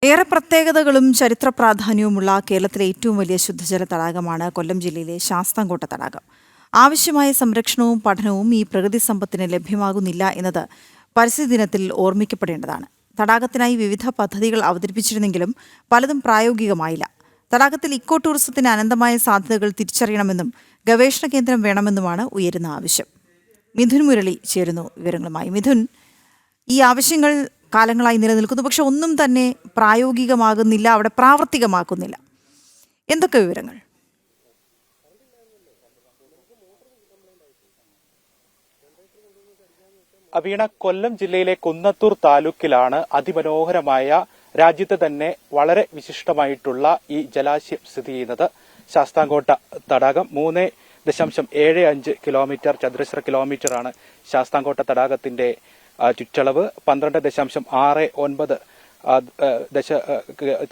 ഏറെ പ്രത്യേകതകളും ചരിത്ര പ്രാധാന്യവുമുള്ള കേരളത്തിലെ ഏറ്റവും വലിയ ശുദ്ധജല തടാകമാണ് കൊല്ലം ജില്ലയിലെ ശാസ്താംകോട്ട തടാകം. ആവശ്യമായ സംരക്ഷണവും പഠനവും ഈ പ്രകൃതി സമ്പത്തിന് ലഭ്യമാകുന്നില്ല എന്നത് പരിസ്ഥിതി ദിനത്തിൽ ഓർമ്മിക്കപ്പെടേണ്ടതാണ്. തടാകത്തിനായി വിവിധ പദ്ധതികൾ അവതരിപ്പിച്ചിരുന്നെങ്കിലും പലതും പ്രായോഗികമായില്ല. തടാകത്തിൽ ഇക്കോ ടൂറിസത്തിന് അനന്തമായ സാധ്യതകൾ തിരിച്ചറിയണമെന്നും ഗവേഷണ കേന്ദ്രം വേണമെന്നുമാണ് ഉയരുന്ന ആവശ്യം. മിഥുൻ മുരളി ചേരുന്നു വിവരങ്ങളുമായി. മിഥുൻ, ഈ ആവശ്യങ്ങൾ കാലങ്ങളായി നിലനിൽക്കുന്നു, പക്ഷെ ഒന്നും തന്നെ പ്രായോഗികമാകുന്നില്ല, അവിടെ പ്രാവർത്തികമാക്കുന്നില്ല. എന്തൊക്കെ വിവരങ്ങൾ? വീണ, കൊല്ലം ജില്ലയിലെ കുന്നത്തൂർ താലൂക്കിലാണ് അതിമനോഹരമായ രാജ്യത്ത് തന്നെ വളരെ വിശിഷ്ടമായിട്ടുള്ള ഈ ജലാശയം സ്ഥിതി ചെയ്യുന്നത്. ശാസ്താംകോട്ട തടാകം 3.75 കിലോമീറ്റർ ചതുരശ്ര കിലോമീറ്ററാണ് ശാസ്താംകോട്ട തടാകത്തിന്റെ ചുറ്റളവ്. 12.69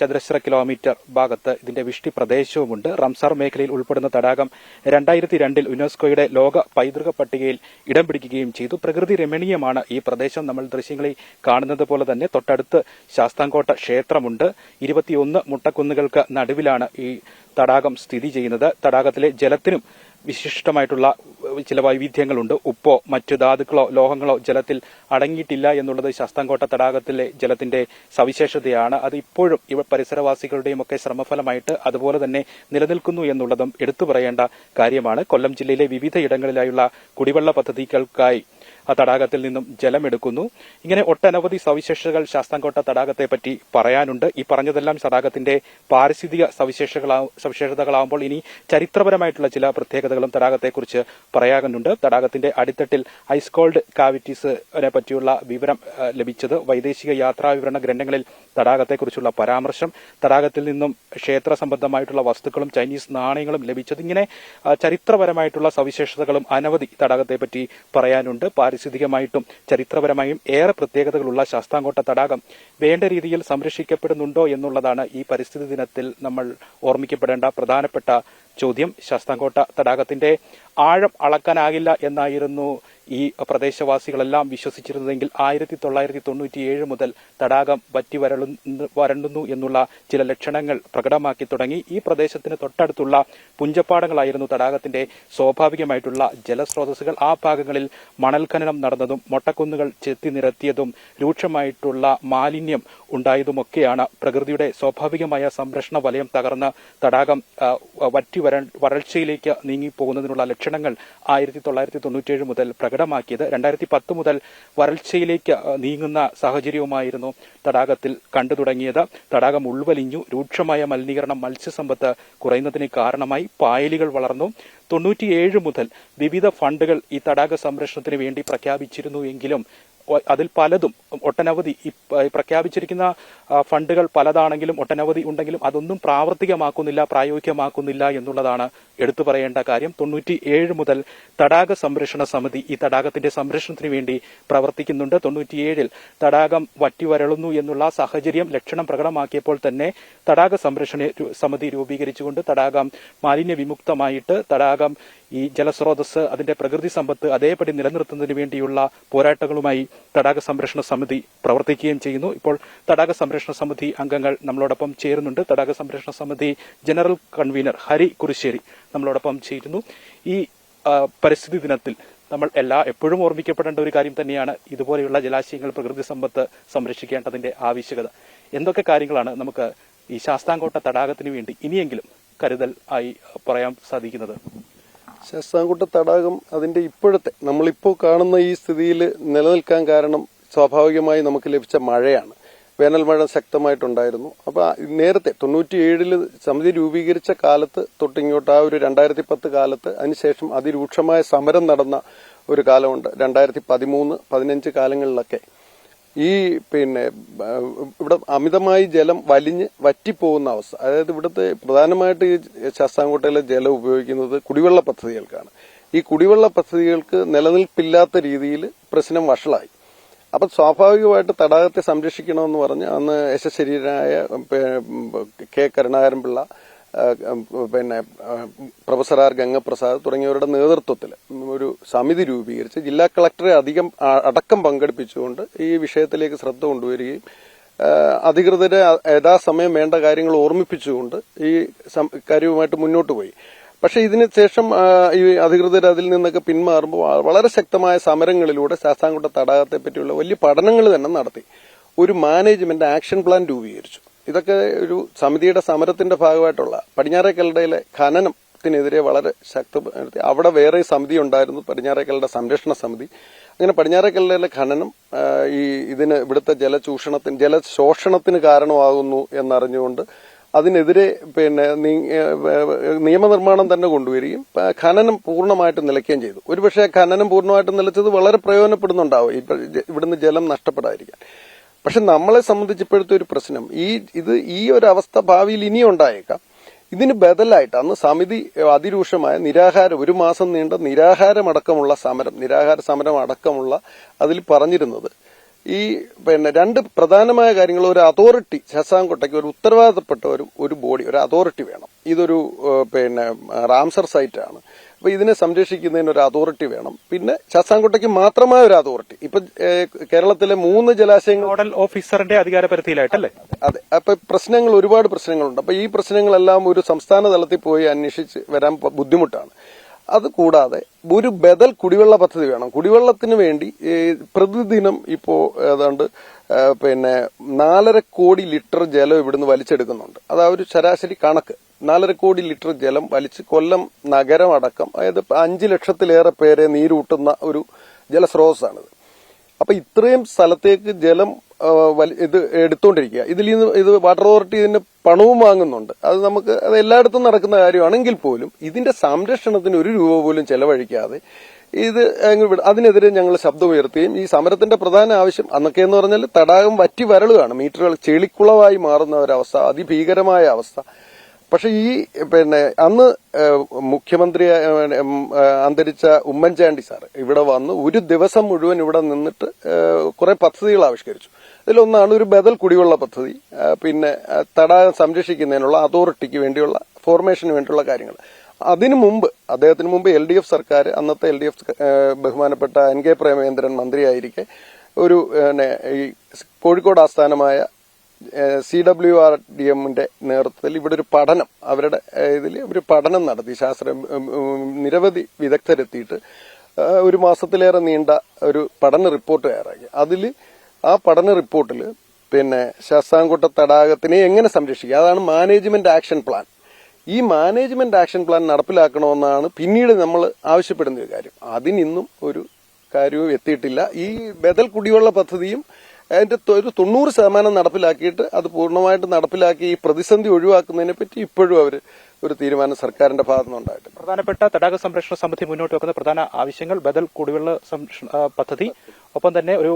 ചതുരശ്ര കിലോമീറ്റർ ഭാഗത്ത് ഇതിന്റെ വിഷ്ടി പ്രദേശവുമുണ്ട്. റംസാർ മേഖലയിൽ ഉൾപ്പെടുന്ന തടാകം 2002 യുനെസ്കോയുടെ ലോക പൈതൃക പട്ടികയിൽ ഇടം പിടിക്കുകയും ചെയ്തു. പ്രകൃതി രമണീയമാണ് ഈ പ്രദേശം. നമ്മൾ ദൃശ്യങ്ങളിൽ കാണുന്നത് പോലെ തന്നെ തൊട്ടടുത്ത് ശാസ്താംകോട്ട ക്ഷേത്രമുണ്ട്. 21 മുട്ടക്കുന്നുകൾക്ക് നടുവിലാണ് ഈ തടാകം സ്ഥിതി ചെയ്യുന്നത്. തടാകത്തിലെ ജലത്തിനും വിശിഷ്ടമായിട്ടുള്ള ചില വൈവിധ്യങ്ങളുണ്ട്. ഉപ്പോ മറ്റു ധാതുക്കളോ ലോഹങ്ങളോ ജലത്തിൽ അടങ്ങിയിട്ടില്ല എന്നുള്ളത് ശാസ്താംകോട്ട തടാകത്തിലെ ജലത്തിന്റെ സവിശേഷതയാണ്. അത് ഇപ്പോഴും ഇവ പരിസരവാസികളുടെയും ഒക്കെ ശ്രമഫലമായിട്ട് അതുപോലെ തന്നെ നിലനിൽക്കുന്നു എന്നുള്ളതും എടുത്തു പറയേണ്ട കാര്യമാണ്. കൊല്ലം ജില്ലയിലെ വിവിധ ഇടങ്ങളിലായുള്ള കുടിവെള്ള പദ്ധതികൾക്കായി ആ തടാകത്തിൽ നിന്നും ജലമെടുക്കുന്നു. ഇങ്ങനെ ഒട്ടനവധി സവിശേഷതകൾ ശാസ്താംകോട്ട തടാകത്തെ പറ്റി പറയാനുണ്ട്. ഈ പറഞ്ഞതെല്ലാം തടാകത്തിന്റെ പാരിസ്ഥിതിക സവിശേഷതകളാവുമ്പോൾ ഇനി ചരിത്രപരമായിട്ടുള്ള ചില പ്രത്യേകതകളും തടാകത്തെക്കുറിച്ച് പറയാനുണ്ട്. തടാകത്തിന്റെ അടിത്തട്ടിൽ ഐസ് കോൾഡ് കാവിറ്റീസിനെ പറ്റിയുള്ള വിവരം ലഭിച്ചത്, വൈദേശിക യാത്രാ വിവരണ ഗ്രന്ഥങ്ങളിൽ തടാകത്തെക്കുറിച്ചുള്ള പരാമർശം, തടാകത്തിൽ നിന്നും ക്ഷേത്ര സംബന്ധമായിട്ടുള്ള വസ്തുക്കളും ചൈനീസ് നാണയങ്ങളും ലഭിച്ചത്, ഇങ്ങനെ ചരിത്രപരമായിട്ടുള്ള സവിശേഷതകളും അനവധി തടാകത്തെപ്പറ്റി പറയാനുണ്ട്. പാരിസ്ഥിതികമായിട്ടും ചരിത്രപരമായും ഏറെ പ്രത്യേകതകളുള്ള ശാസ്താംകോട്ട തടാകം വേണ്ട രീതിയിൽ സംരക്ഷിക്കപ്പെടുന്നുണ്ടോ എന്നുള്ളതാണ് ഈ പരിസ്ഥിതി ദിനത്തിൽ നമ്മൾ ഓർമ്മിക്കപ്പെടേണ്ട പ്രധാനപ്പെട്ട ചോദ്യം. ശാസ്താംകോട്ട തടാകത്തിന്റെ ആഴം അളക്കാനാകില്ല എന്നായിരുന്നു ഈ പ്രദേശവാസികളെല്ലാം വിശ്വസിച്ചിരുന്നതെങ്കിൽ 1997 മുതൽ തടാകം വറ്റി വരണ്ടുന്നു എന്നുള്ള ചില ലക്ഷണങ്ങൾ പ്രകടമാക്കി തുടങ്ങി. ഈ പ്രദേശത്തിന് തൊട്ടടുത്തുള്ള പുഞ്ചപ്പാടങ്ങളായിരുന്നു തടാകത്തിന്റെ സ്വാഭാവികമായിട്ടുള്ള ജലസ്രോതസ്സുകൾ. ആ ഭാഗങ്ങളിൽ മണൽ ഖനനം നടന്നതും മൊട്ടക്കുന്നുകൾ ചെത്തി നിരത്തിയതും രൂക്ഷമായിട്ടുള്ള മാലിന്യം ഉണ്ടായതുമൊക്കെയാണ് പ്രകൃതിയുടെ സ്വാഭാവികമായ സംരക്ഷണ വലയം തകർന്ന് തടാകം വരൾച്ചയിലേക്ക് നീങ്ങിപ്പോകുന്നതിനുള്ള ലക്ഷണങ്ങൾ 1997 മുതൽ പ്രകടമാക്കിയത്. 2010 മുതൽ വരൾച്ചയിലേക്ക് നീങ്ങുന്ന സാഹചര്യവുമായിരുന്നു തടാകത്തിൽ കണ്ടു തുടങ്ങിയത്. തടാകം ഉൾവലിഞ്ഞു. രൂക്ഷമായ മലിനീകരണം മത്സ്യസമ്പത്ത് കുറയുന്നതിന് കാരണമായി. പായലുകൾ വളർന്നു. 97 മുതൽ വിവിധ ഫണ്ടുകൾ ഈ തടാക സംരക്ഷണത്തിന് വേണ്ടി പ്രഖ്യാപിച്ചിരുന്നു എങ്കിലും അതിൽ പലതും ഒട്ടനവധി പ്രഖ്യാപിച്ചിരിക്കുന്ന ഫണ്ടുകൾ പലതാണെങ്കിലും ഒട്ടനവധി ഉണ്ടെങ്കിലും അതൊന്നും പ്രായോഗികമാക്കുന്നില്ല എന്നുള്ളതാണ് എടുത്തു പറയേണ്ട കാര്യം. 97 മുതൽ തടാക സംരക്ഷണ സമിതി ഈ തടാകത്തിന്റെ സംരക്ഷണത്തിന് വേണ്ടി പ്രവർത്തിക്കുന്നുണ്ട്. 97 തടാകം വറ്റിവരളുന്നു എന്നുള്ള സാഹചര്യം ലക്ഷണം പ്രകടമാക്കിയപ്പോൾ തന്നെ തടാക സംരക്ഷണ സമിതി രൂപീകരിച്ചുകൊണ്ട് തടാകം മാലിന്യ വിമുക്തമായിട്ട് തടാകം ഈ ജലസ്രോതസ് അതിന്റെ പ്രകൃതി സമ്പത്ത് അതേപടി നിലനിർത്തുന്നതിന് വേണ്ടിയുള്ള പോരാട്ടങ്ങളുമായി തടാക സംരക്ഷണ സമിതി പ്രവർത്തിക്കുകയും ചെയ്യുന്നു. ഇപ്പോൾ തടാക സംരക്ഷണ സമിതി അംഗങ്ങൾ നമ്മളോടൊപ്പം ചേരുന്നുണ്ട്. തടാക സംരക്ഷണ സമിതി ജനറൽ കൺവീനർ ഹരി കുറിശ്ശേരി നമ്മളോടൊപ്പം ചേരുന്നു. ഈ പരിസ്ഥിതി ദിനത്തിൽ നമ്മൾ എപ്പോഴും ഓർമ്മിക്കപ്പെടേണ്ട ഒരു കാര്യം തന്നെയാണ് ഇതുപോലെയുള്ള ജലാശയങ്ങൾ പ്രകൃതി സമ്പത്ത് സംരക്ഷിക്കേണ്ടതിന്റെ ആവശ്യകത. എന്തൊക്കെ കാര്യങ്ങളാണ് നമുക്ക് ഈ ശാസ്താംകോട്ട തടാകത്തിന് വേണ്ടി ഇനിയെങ്കിലും കരുതൽ ആയി പറയാൻ സാധിക്കുന്നത്? ശാസ്താംകോട്ട തടാകം അതിന്റെ ഇപ്പോഴത്തെ നമ്മളിപ്പോൾ കാണുന്ന ഈ സ്ഥിതിയിൽ നിലനിൽക്കാൻ കാരണം സ്വാഭാവികമായി നമുക്ക് ലഭിച്ച മഴയാണ്. വേനൽ മഴ ശക്തമായിട്ടുണ്ടായിരുന്നു. അപ്പൊ നേരത്തെ 97 സമിതി രൂപീകരിച്ച കാലത്ത് തൊട്ടിങ്ങോട്ട് ആ ഒരു 2010 കാലത്ത് അതിനുശേഷം അതിരൂക്ഷമായ സമരം നടന്ന ഒരു കാലമുണ്ട്. 2013, 15 കാലങ്ങളിലൊക്കെ ഈ ഇവിടെ അമിതമായി ജലം വലിഞ്ഞ് വറ്റിപ്പോകുന്ന അവസ്ഥ. അതായത് ഇവിടുത്തെ പ്രധാനമായിട്ട് ഈ ശാസ്താംകോട്ടയിലെ ജലം ഉപയോഗിക്കുന്നത് കുടിവെള്ള പദ്ധതികൾക്കാണ്. ഈ കുടിവെള്ള പദ്ധതികൾക്ക് നിലനിൽപ്പില്ലാത്ത രീതിയിൽ പ്രശ്നം വഷളായി. അപ്പൊ സ്വാഭാവികമായിട്ട് തടാകത്തെ സംരക്ഷിക്കണമെന്ന് പറഞ്ഞ് അന്ന് യശശരീരനായ K Karunakaran Pillai, professor R Gangaprasad തുടങ്ങിയവരുടെ നേതൃത്വത്തിൽ ഒരു സമിതി രൂപീകരിച്ച് ജില്ലാ കളക്ടറെ അടക്കം പങ്കെടുപ്പിച്ചുകൊണ്ട് ഈ വിഷയത്തിലേക്ക് ശ്രദ്ധ കൊണ്ടുവരികയും അധികൃതരെ യഥാസമയം വേണ്ട കാര്യങ്ങൾ ഓർമ്മിപ്പിച്ചുകൊണ്ട് ഈ കാര്യവുമായിട്ട് മുന്നോട്ട് പോയി. പക്ഷെ ഇതിന് ശേഷം ഈ അധികൃതർ അതിൽ നിന്നൊക്കെ പിന്മാറുമ്പോൾ വളരെ ശക്തമായ സമരങ്ങളിലൂടെ ശാസ്താംകോട്ട തടാകത്തെ പറ്റിയുള്ള വലിയ പഠനങ്ങൾ തന്നെ നടത്തി. ഒരു മാനേജ്മെന്റ് ആക്ഷൻ പ്ലാൻ രൂപീകരിച്ചു. ഇതൊക്കെ ഒരു സമിതിയുടെ സമരത്തിന്റെ ഭാഗമായിട്ടുള്ള പടിഞ്ഞാറേക്കല്ലടയിലെ ഖനനത്തിനെതിരെ വളരെ ശക്തപ്പെടുത്തി. അവിടെ വേറെ സമിതി ഉണ്ടായിരുന്നു, പടിഞ്ഞാറേക്കല്ലട സംരക്ഷണ സമിതി. അങ്ങനെ പടിഞ്ഞാറേക്കല്ലടയിലെ ഖനനം ഇവിടുത്തെ ജലശോഷണത്തിന് കാരണമാകുന്നു എന്നറിഞ്ഞുകൊണ്ട് അതിനെതിരെ നിയമനിർമ്മാണം തന്നെ കൊണ്ടുവരികയും ഖനനം പൂർണ്ണമായിട്ട് നിലയ്ക്കുകയും ചെയ്തു. ഒരുപക്ഷെ ഖനനം പൂർണ്ണമായിട്ട് നിലച്ചത് വളരെ പ്രയോജനപ്പെടുന്നുണ്ടാവും ഇവിടുന്ന് ജലം നഷ്ടപ്പെടാതിരിക്കാൻ. പക്ഷെ നമ്മളെ സംബന്ധിച്ച് ഇപ്പോഴത്തെ ഒരു പ്രശ്നം ഈ ഒരു അവസ്ഥ ഭാവിയിൽ ഇനിയും ഉണ്ടായേക്കാം. ഇതിന് ബദലായിട്ട് അന്ന് സമിതി അതിരൂക്ഷമായ നിരാഹാരം, 1 മാസം നീണ്ട നിരാഹാര സമരം അടക്കമുള്ള അതിൽ പറഞ്ഞിരുന്നത് രണ്ട് പ്രധാനമായ കാര്യങ്ങൾ. ഒരു അതോറിറ്റി, ശാസ്താംകോട്ടയ്ക്ക് ഒരു ഉത്തരവാദിത്തപ്പെട്ട ഒരു ബോഡി, ഒരു അതോറിറ്റി വേണം. ഇതൊരു റാംസർ സൈറ്റാണ്. അപ്പൊ ഇതിനെ സംരക്ഷിക്കുന്നതിന് ഒരു അതോറിറ്റി വേണം. പിന്നെ ശാസ്താംകോട്ടയ്ക്ക് മാത്രമായ ഒരു അതോറിറ്റി. ഇപ്പൊ കേരളത്തിലെ 3 ജലാശയങ്ങൾ നോഡൽ ഓഫീസറിന്റെ അധികാരപരിധിയിലായിട്ടല്ലേ? അതെ. അപ്പൊ ഒരുപാട് പ്രശ്നങ്ങളുണ്ട്. അപ്പൊ ഈ പ്രശ്നങ്ങളെല്ലാം ഒരു സംസ്ഥാന തലത്തിൽ പോയി അന്വേഷിച്ച് വരാൻ ബുദ്ധിമുട്ടാണ്. അതുകൂടാതെ ഒരു ബദൽ കുടിവെള്ള പദ്ധതി വേണം. കുടിവെള്ളത്തിന് വേണ്ടി പ്രതിദിനം ഇപ്പോ ഏതാണ്ട് 4.5 കോടി ലിറ്റർ ജലം ഇവിടുന്ന് വലിച്ചെടുക്കുന്നുണ്ട്. അതാ ഒരു ശരാശരി കണക്ക്. 4.5 കോടി ലിറ്റർ ജലം വലിച്ച് കൊല്ലം നഗരം അടക്കം, അതായത് 5 ലക്ഷത്തിലേറെ പേരെ നീരൂട്ടുന്ന ഒരു ജലസ്രോതസ്സാണിത്. അപ്പൊ ഇത്രയും സ്ഥലത്തേക്ക് ജലം എടുത്തുകൊണ്ടിരിക്കുക. ഇത് വാട്ടർ അതോറിറ്റി ഇതിന് പണവും വാങ്ങുന്നുണ്ട്. അത് എല്ലായിടത്തും നടക്കുന്ന കാര്യമാണെങ്കിൽ പോലും ഇതിന്റെ സംരക്ഷണത്തിന് 1 രൂപ പോലും ചെലവഴിക്കാതെ അതിനെതിരെ ഞങ്ങൾ ശബ്ദമുയർത്തുകയും ഈ സമരത്തിന്റെ പ്രധാന ആവശ്യം അന്നൊക്കെ എന്ന് പറഞ്ഞാൽ തടാകം വറ്റി വരളുകയാണ്, മീറ്ററുകൾ ചെളിക്കുളവായി മാറുന്ന ഒരവസ്ഥ, അതിഭീകരമായ അവസ്ഥ. പക്ഷെ അന്ന് മുഖ്യമന്ത്രി അന്തരിച്ച ഉമ്മൻചാണ്ടി സാർ ഇവിടെ വന്ന് ഒരു ദിവസം മുഴുവൻ ഇവിടെ നിന്നിട്ട് കുറെ പദ്ധതികൾ ആവിഷ്കരിച്ചു. ഇതിലൊന്നാണ് ഒരു ബദൽ കുടിവെള്ള പദ്ധതി, പിന്നെ തടാകം സംരക്ഷിക്കുന്നതിനുള്ള അതോറിറ്റിക്ക് വേണ്ടിയുള്ള ഫോർമേഷന് വേണ്ടിയുള്ള കാര്യങ്ങൾ. അദ്ദേഹത്തിന് മുമ്പ് LDF സർക്കാർ, അന്നത്തെ LDF ബഹുമാനപ്പെട്ട NK പ്രേമചന്ദ്രൻ മന്ത്രിയായിരിക്കെ ഈ കോഴിക്കോട് ആസ്ഥാനമായ CWRDMന്റെ നേതൃത്വത്തിൽ ഇവിടെ ഒരു പഠനം, അവരുടെ ഒരു പഠനം നടത്തി. നിരവധി വിദഗ്ധരെത്തിയിട്ട് 1 മാസത്തിലേറെ നീണ്ട ഒരു പഠന റിപ്പോർട്ട് തയ്യാറാക്കി. ആ പഠന റിപ്പോർട്ടിൽ ശാസ്താംകോട്ട തടാകത്തിനെ എങ്ങനെ സംരക്ഷിക്കുക, അതാണ് മാനേജ്മെന്റ് ആക്ഷൻ പ്ലാൻ. ഈ മാനേജ്മെന്റ് ആക്ഷൻ പ്ലാൻ നടപ്പിലാക്കണമെന്നാണ് പിന്നീട് നമ്മൾ ആവശ്യപ്പെടുന്ന ഒരു കാര്യം. അതിനിന്നും ഒരു കാര്യവും എത്തിയിട്ടില്ല. ഈ ബദൽ കുടിവെള്ള പദ്ധതിയും അതിന്റെ ഒരു 90% നടപ്പിലാക്കിയിട്ട് അത് പൂർണ്ണമായിട്ട് നടപ്പിലാക്കി ഈ പ്രതിസന്ധി ഒഴിവാക്കുന്നതിനെ പറ്റി ഇപ്പോഴും ഒരു തീരുമാനം സർക്കാരിന്റെ ഭാഗത്തുനിന്നുണ്ടായിട്ടുണ്ട്. പ്രധാനപ്പെട്ട തടാക സംരക്ഷണ സമിതി മുന്നോട്ട് വെക്കുന്ന പ്രധാന ആവശ്യങ്ങൾ ബദൽ കുടിവെള്ള പദ്ധതി, ഒപ്പം തന്നെ ഒരു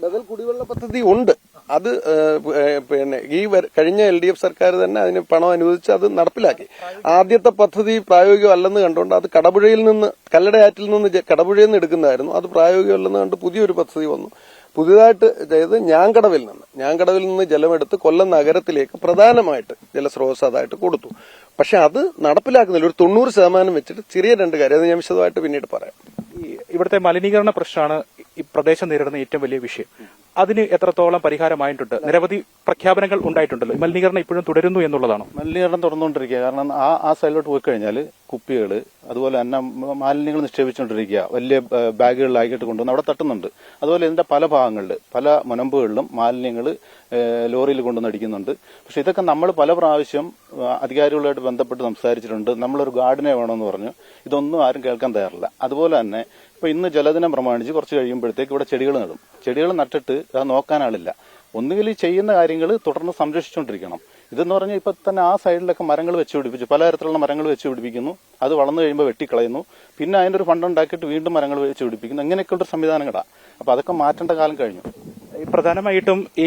ബദൽ കുടിവെള്ള പദ്ധതി ഉണ്ട്. അത് ഈ കഴിഞ്ഞ LDF സർക്കാർ തന്നെ അതിന് പണം അനുവദിച്ച് അത് നടപ്പിലാക്കി. ആദ്യത്തെ പദ്ധതി പ്രായോഗികമല്ലെന്ന് കണ്ടുകൊണ്ട് അത് കല്ലടയാറ്റിൽ നിന്ന് കടപുഴയിൽ നിന്ന് എടുക്കുന്നതായിരുന്നു. അത് പ്രായോഗികമല്ലെന്ന് കണ്ട് പുതിയൊരു പദ്ധതി വന്നു. പുതിയതായിട്ട് ചെയ്ത് ഞാങ്കടവിൽ നിന്ന് ജലമെടുത്ത് കൊല്ലം നഗരത്തിലേക്ക് പ്രധാനമായിട്ട് ജലസ്രോതസ് അതായിട്ട് കൊടുത്തു. പക്ഷെ അത് നടപ്പിലാക്കുന്നില്ല. ഒരു 90% വെച്ചിട്ട് ചെറിയ 2 കാര്യം, അത് ഞാൻ വിശദമായിട്ട് പിന്നീട് പറയാം. ഇവിടുത്തെ മലിനീകരണ പ്രശ്നമാണ് ഈ പ്രദേശം നേരിടുന്ന ഏറ്റവും വലിയ വിഷയം. അതിന് എത്രത്തോളം പരിഹാരമായിട്ടുണ്ട്? നിരവധി പ്രഖ്യാപനങ്ങൾ ഉണ്ടായിട്ടുണ്ടല്ലോ. മലിനീകരണം ഇപ്പോഴും തുടരുന്നു എന്നുള്ളതാണോ? മലിനീകരണം തുടർന്നുകൊണ്ടിരിക്കുക. കാരണം ആ സൈഡിലോട്ട് പോയി കഴിഞ്ഞാൽ കുപ്പികൾ, അതുപോലെ തന്നെ മാലിന്യങ്ങൾ നിക്ഷേപിച്ചുകൊണ്ടിരിക്കുക. വലിയ ബാഗുകളിലാക്കിയിട്ട് കൊണ്ടുവന്ന് അവിടെ തട്ടുന്നുണ്ട്. അതുപോലെ ഇതിന്റെ പല ഭാഗങ്ങളിൽ, പല മുനമ്പുകളിലും മാലിന്യങ്ങൾ ലോറിയിൽ കൊണ്ടുവന്ന് അടിക്കുന്നുണ്ട്. പക്ഷെ ഇതൊക്കെ നമ്മൾ പല പ്രാവശ്യം അധികാരികളുമായിട്ട് ബന്ധപ്പെട്ട് സംസാരിച്ചിട്ടുണ്ട്. നമ്മളൊരു ഗാർഡിനെ വേണമെന്ന് പറഞ്ഞു. ഇതൊന്നും ആരും കേൾക്കാൻ തയ്യാറില്ല. അതുപോലെ തന്നെ ഇപ്പൊ ഇന്ന് ജലദിനം പ്രമാണിച്ച് കുറച്ച് കഴിയുമ്പോഴത്തേക്ക് ഇവിടെ ചെടികൾ നടും. ചെടികൾ നട്ടിട്ട് അത് നോക്കാൻ ആളില്ല. ഒന്നുകിൽ ഈ ചെയ്യുന്ന കാര്യങ്ങൾ തുടർന്ന് സംരക്ഷിച്ചുകൊണ്ടിരിക്കണം. ഇതെന്ന് പറഞ്ഞാൽ ഇപ്പൊ തന്നെ ആ സൈഡിലൊക്കെ മരങ്ങൾ വെച്ച് പിടിപ്പിച്ചു, പലതരത്തിലുള്ള മരങ്ങൾ വെച്ച് പിടിപ്പിക്കുന്നു. അത് വളർന്നു കഴിയുമ്പോൾ വെട്ടിക്കളയുന്നു. പിന്നെ അതിന്റെ ഒരു ഫണ്ട് ഉണ്ടാക്കിയിട്ട് വീണ്ടും മരങ്ങൾ വെച്ച് പിടിപ്പിക്കുന്നു. അങ്ങനെയൊക്കെയുള്ള സംവിധാനങ്ങളാണ്. അപ്പൊ അതൊക്കെ മാറ്റേണ്ട കാലം കഴിഞ്ഞു. പ്രധാനമായിട്ടും ഈ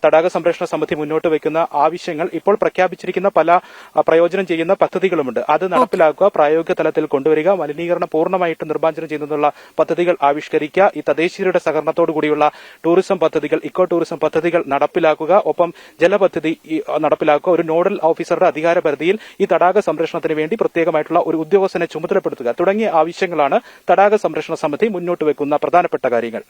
തടാക സംരക്ഷണ സമിതി മുന്നോട്ട് വയ്ക്കുന്ന ആവശ്യങ്ങൾ ഇപ്പോൾ പ്രഖ്യാപിച്ചിരിക്കുന്ന പല പ്രയോജനം ചെയ്യുന്ന പദ്ധതികളുമുണ്ട്. അത് നടപ്പിലാക്കുക, പ്രായോഗിക തലത്തിൽ കൊണ്ടുവരിക, മലിനീകരണം പൂർണ്ണമായിട്ട് നിർമ്മാർജ്ജനം ചെയ്യുന്നതിനുള്ള പദ്ധതികൾ ആവിഷ്കരിക്കുക, ഈ തദ്ദേശീയരുടെ സഹകരണത്തോടുകൂടിയുള്ള ടൂറിസം പദ്ധതികൾ, ഇക്കോ ടൂറിസം പദ്ധതികൾ നടപ്പിലാക്കുക, ഒപ്പം ജലപദ്ധതി നടപ്പിലാക്കുക, ഒരു നോഡൽ ഓഫീസറുടെ അധികാര പരിധിയിൽ ഈ തടാക സംരക്ഷണത്തിന് വേണ്ടി പ്രത്യേകമായിട്ടുള്ള ഒരു ഉദ്യോഗസ്ഥനെ ചുമതലപ്പെടുത്തുക തുടങ്ങിയ ആവശ്യങ്ങളാണ് തടാക സംരക്ഷണ സമിതി മുന്നോട്ട് വയ്ക്കുന്ന പ്രധാനപ്പെട്ട കാര്യങ്ങൾ.